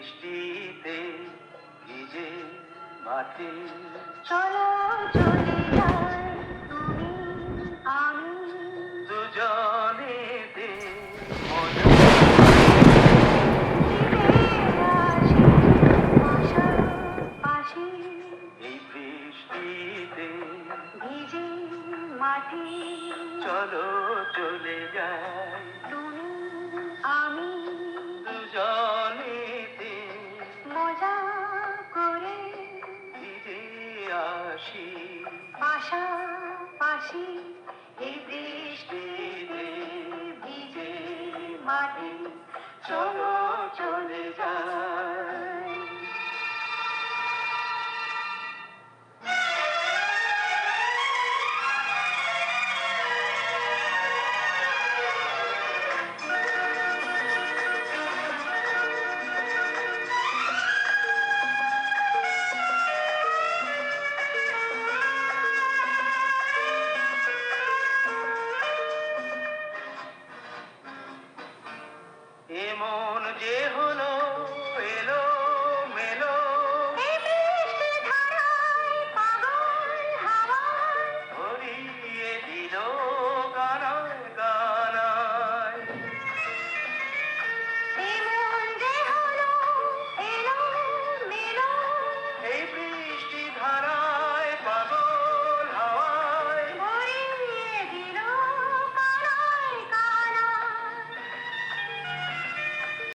বৃষ্টিতে ভিজে মাটি চলো চলে যাই তুমি আমি দুজনেতে মজা পাশাপাশি এই বৃষ্টিতে ভিজে মাটি চলো চলে যাই তুমি আমি দুজনেতে মজা করে ভিজে আসি পাশাপাশি এই বৃষ্টিতে ভিজে মাটি চলো